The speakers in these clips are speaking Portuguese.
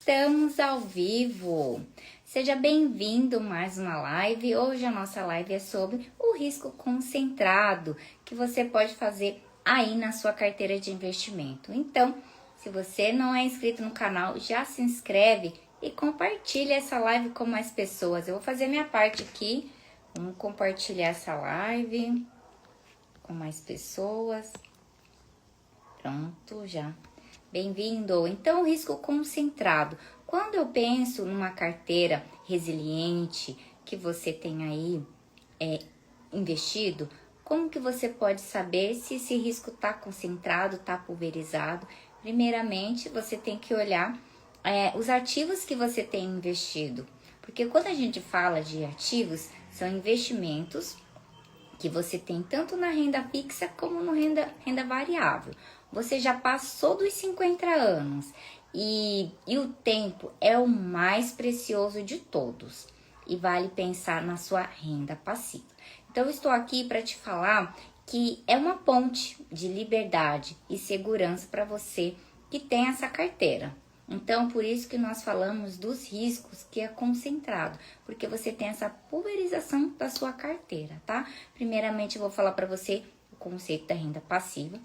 Estamos ao vivo. Seja bem-vindo a mais uma live. Hoje a nossa live é sobre o risco concentrado que você pode fazer aí na sua carteira de investimento. Então, se você não é inscrito no canal, já se inscreve e compartilha essa live com mais pessoas. Eu vou fazer minha parte aqui. Vamos compartilhar essa live com mais pessoas. Pronto, já. Bem-vindo! Então, o risco concentrado. Quando eu penso numa carteira resiliente que você tem aí investido, como que você pode saber se esse risco está concentrado, está pulverizado? Primeiramente, você tem que olhar os ativos que você tem investido. Porque quando a gente fala de ativos, são investimentos que você tem tanto na renda fixa como na renda variável. Você já passou dos 50 anos e o tempo é o mais precioso de todos e vale pensar na sua renda passiva. Então, eu estou aqui para te falar que é uma ponte de liberdade e segurança para você que tem essa carteira. Então, por isso que nós falamos dos riscos que é concentrado, porque você tem essa pulverização da sua carteira, tá? Primeiramente, eu vou falar para você o conceito da renda passiva.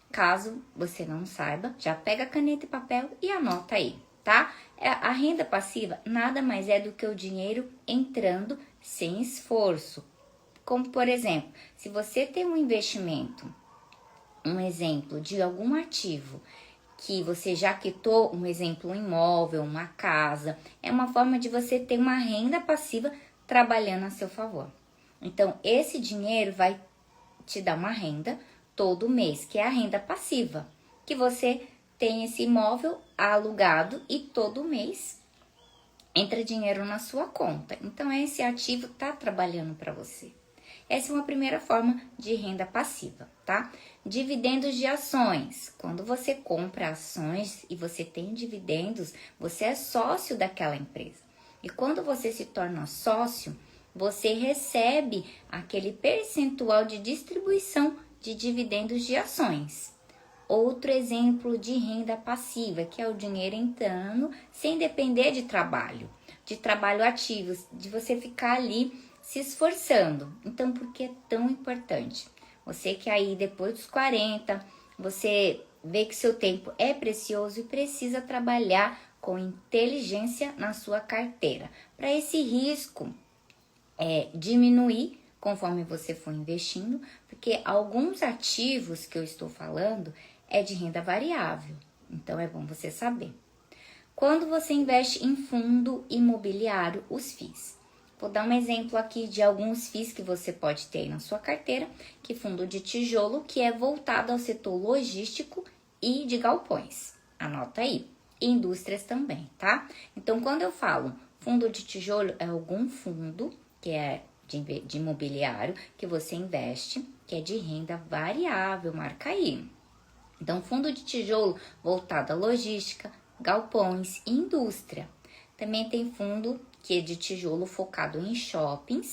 Caso você não saiba, já pega caneta e papel e anota aí, tá? A renda passiva nada mais é do que o dinheiro entrando sem esforço. Como, por exemplo, se você tem um investimento, um exemplo de algum ativo que você já quitou, um exemplo, um imóvel, uma casa, é uma forma de você ter uma renda passiva trabalhando a seu favor. Então, esse dinheiro vai te dar uma renda todo mês, que é a renda passiva, que você tem esse imóvel alugado e todo mês entra dinheiro na sua conta. Então, esse ativo está trabalhando para você. Essa é uma primeira forma de renda passiva, tá? Dividendos de ações. Quando você compra ações e você tem dividendos, você é sócio daquela empresa. E quando você se torna sócio, você recebe aquele percentual de distribuição de dividendos de ações. Outro exemplo de renda passiva, que é o dinheiro entrando sem depender de trabalho ativo, de você ficar ali se esforçando. Então, por que é tão importante? Você que aí depois dos 40, você vê que seu tempo é precioso e precisa trabalhar com inteligência na sua carteira, para esse risco diminuir conforme você for investindo, porque alguns ativos que eu estou falando é de renda variável, então é bom você saber. Quando você investe em fundo imobiliário, os FIIs. Vou dar um exemplo aqui de alguns FIIs que você pode ter aí na sua carteira, que fundo de tijolo, que é voltado ao setor logístico e de galpões. Anota aí. E indústrias também, tá? Então, quando eu falo fundo de tijolo, é algum fundo que é de imobiliário que você investe, que é de renda variável, marca aí. Então, fundo de tijolo voltado à logística, galpões e indústria. Também tem fundo que é de tijolo focado em shopping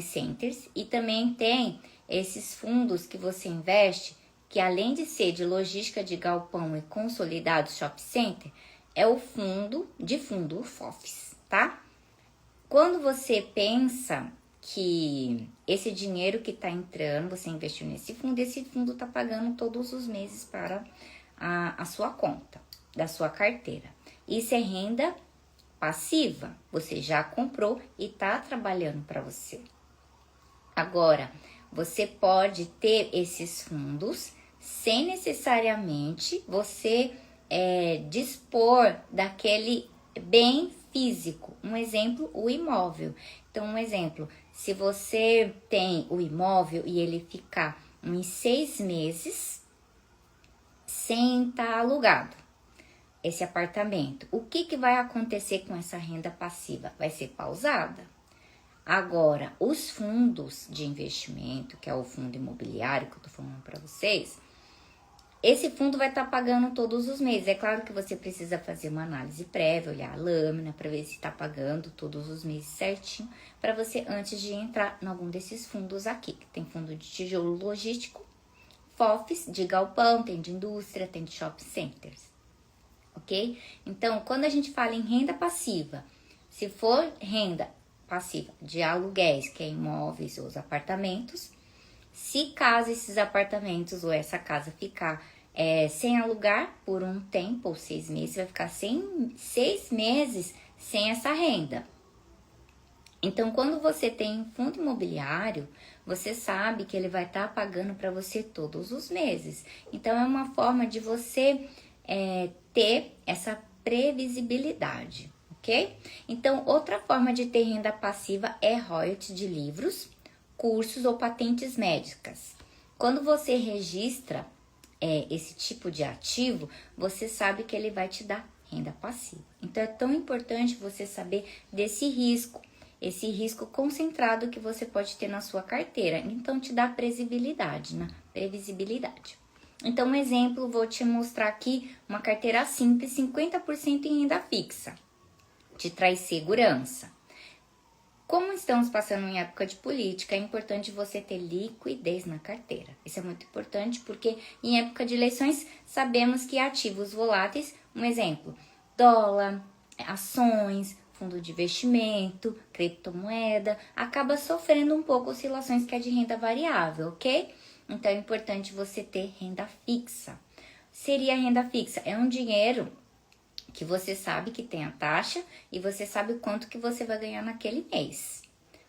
centers, e também tem esses fundos que você investe, que além de ser de logística de galpão e consolidado shopping center, é o fundo, o FOFs, tá? Quando você pensa que esse dinheiro que está entrando, você investiu nesse fundo, esse fundo está pagando todos os meses para a sua conta, da sua carteira. Isso é renda passiva, você já comprou e está trabalhando para você. Agora, você pode ter esses fundos sem necessariamente você dispor daquele bem físico. Um exemplo, o imóvel. Então, um exemplo, se você tem o imóvel e ele ficar uns 6 meses sem estar alugado, esse apartamento, o que vai acontecer com essa renda passiva? Vai ser pausada. Agora, os fundos de investimento, que é o fundo imobiliário que eu tô falando para vocês, esse fundo vai estar pagando todos os meses. É claro que você precisa fazer uma análise prévia, olhar a lâmina para ver se está pagando todos os meses certinho, para você antes de entrar em algum desses fundos aqui, que tem fundo de tijolo logístico, FOFs de galpão, tem de indústria, tem de shopping centers. ok? Então, quando a gente fala em renda passiva, se for renda passiva de aluguéis, que é imóveis ou os apartamentos, se caso esses apartamentos ou essa casa ficar sem alugar por um tempo, ou 6 meses, vai ficar 6 meses sem essa renda. Então, quando você tem um fundo imobiliário, você sabe que ele vai estar pagando para você todos os meses. Então, é uma forma de você ter essa previsibilidade, ok? Então, outra forma de ter renda passiva é royalty de livros, cursos ou patentes médicas. Quando você registra esse tipo de ativo, você sabe que ele vai te dar renda passiva. Então, é tão importante você saber desse risco, esse risco concentrado que você pode ter na sua carteira. Então, te dá previsibilidade, né? Previsibilidade. Então, um exemplo, vou te mostrar aqui uma carteira simples, 50% em renda fixa. Te traz segurança. Como estamos passando em época de política, é importante você ter liquidez na carteira. Isso é muito importante porque em época de eleições sabemos que ativos voláteis, um exemplo, dólar, ações, fundo de investimento, criptomoeda, acaba sofrendo um pouco oscilações que é de renda variável, ok? Então é importante você ter renda fixa. Seria renda fixa? É um dinheiro que você sabe que tem a taxa e você sabe o quanto que você vai ganhar naquele mês,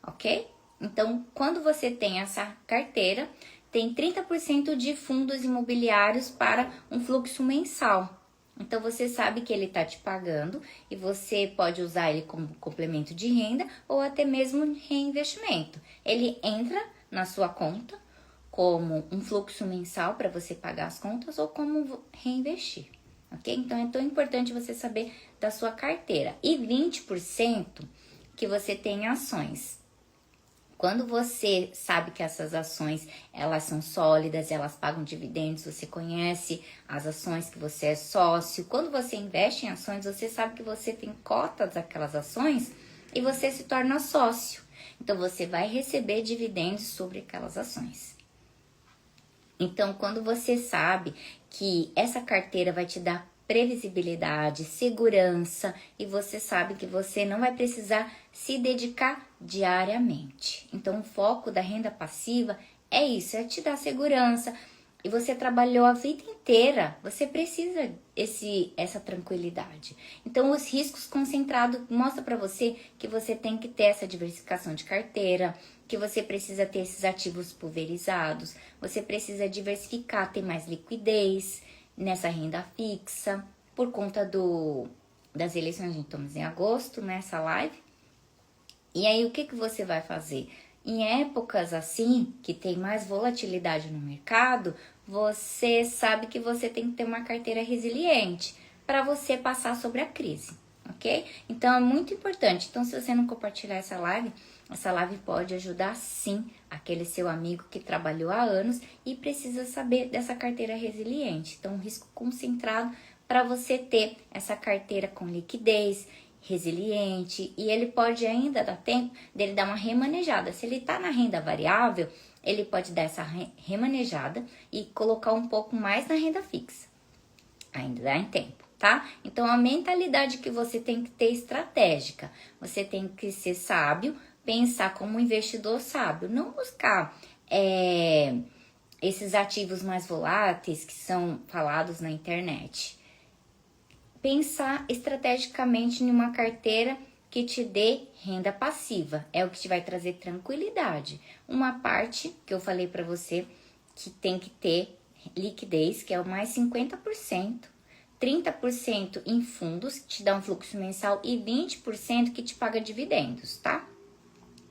ok? Então, quando você tem essa carteira, tem 30% de fundos imobiliários para um fluxo mensal. Então, você sabe que ele está te pagando e você pode usar ele como complemento de renda ou até mesmo reinvestimento. Ele entra na sua conta como um fluxo mensal para você pagar as contas ou como reinvestir. Ok? Então, é tão importante você saber da sua carteira. E 20% que você tem ações. Quando você sabe que essas ações, elas são sólidas, elas pagam dividendos, você conhece as ações que você é sócio. Quando você investe em ações, você sabe que você tem cotas daquelas ações e você se torna sócio. Então, você vai receber dividendos sobre aquelas ações. Então, quando você sabe que essa carteira vai te dar previsibilidade, segurança e você sabe que você não vai precisar se dedicar diariamente. Então, o foco da renda passiva é isso, é te dar segurança. E você trabalhou a vida inteira, você precisa essa tranquilidade. Então, os riscos concentrados mostra para você que você tem que ter essa diversificação de carteira, que você precisa ter esses ativos pulverizados, você precisa diversificar, ter mais liquidez nessa renda fixa, por conta das eleições, a gente estamos em agosto, nessa live. E aí, o que você vai fazer? Em épocas assim, que tem mais volatilidade no mercado, você sabe que você tem que ter uma carteira resiliente para você passar sobre a crise, ok? Então, é muito importante. Então, se você não compartilhar essa live pode ajudar sim aquele seu amigo que trabalhou há anos e precisa saber dessa carteira resiliente. Então, um risco concentrado para você ter essa carteira com liquidez, resiliente, e ele pode ainda dar tempo dele dar uma remanejada. Se ele está na renda variável, ele pode dar essa remanejada e colocar um pouco mais na renda fixa. Ainda dá em tempo, tá? Então, a mentalidade que você tem que ter estratégica. Você tem que ser sábio, pensar como um investidor sábio, não buscar esses ativos mais voláteis que são falados na internet. Pensar estrategicamente em uma carteira que te dê renda passiva, é o que te vai trazer tranquilidade. Uma parte que eu falei para você que tem que ter liquidez, que é o mais 50%, 30% em fundos, que te dá um fluxo mensal, e 20% que te paga dividendos, tá?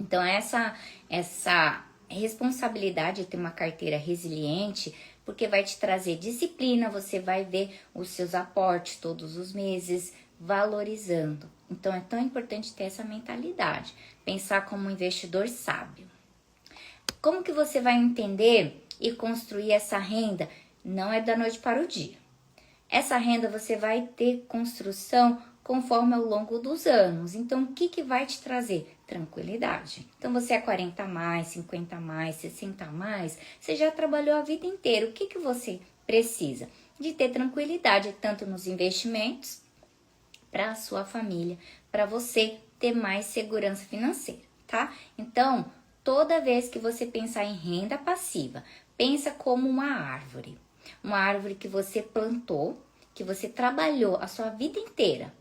Então, essa responsabilidade de ter uma carteira resiliente, porque vai te trazer disciplina, você vai ver os seus aportes todos os meses, valorizando. Então, é tão importante ter essa mentalidade, pensar como um investidor sábio. Como que você vai entender e construir essa renda? Não é da noite para o dia. Essa renda você vai ter construção conforme ao longo dos anos. Então, o que vai te trazer? Tranquilidade. Então, você é 40 a mais, 50 a mais, 60 a mais, você já trabalhou a vida inteira. O que você precisa? de ter tranquilidade tanto nos investimentos para a sua família, para você ter mais segurança financeira, tá? Então, toda vez que você pensar em renda passiva, pensa como uma árvore que você plantou, que você trabalhou a sua vida inteira.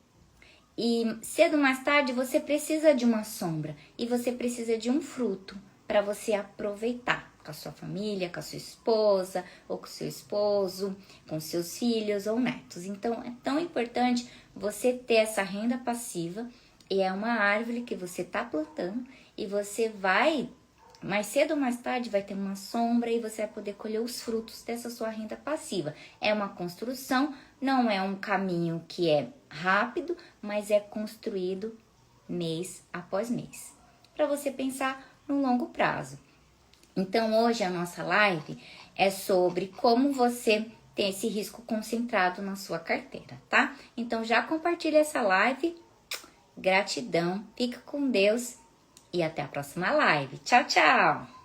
E cedo ou mais tarde você precisa de uma sombra e você precisa de um fruto para você aproveitar com a sua família, com a sua esposa ou com o seu esposo, com seus filhos ou netos. Então é tão importante você ter essa renda passiva e é uma árvore que você está plantando e você vai, mais cedo ou mais tarde, vai ter uma sombra e você vai poder colher os frutos dessa sua renda passiva. É uma construção, não é um caminho que é rápido, mas é construído mês após mês, para você pensar no longo prazo. Então, hoje a nossa live é sobre como você tem esse risco concentrado na sua carteira, tá? Então, já compartilha essa live. Gratidão, fica com Deus e até a próxima live. Tchau, tchau!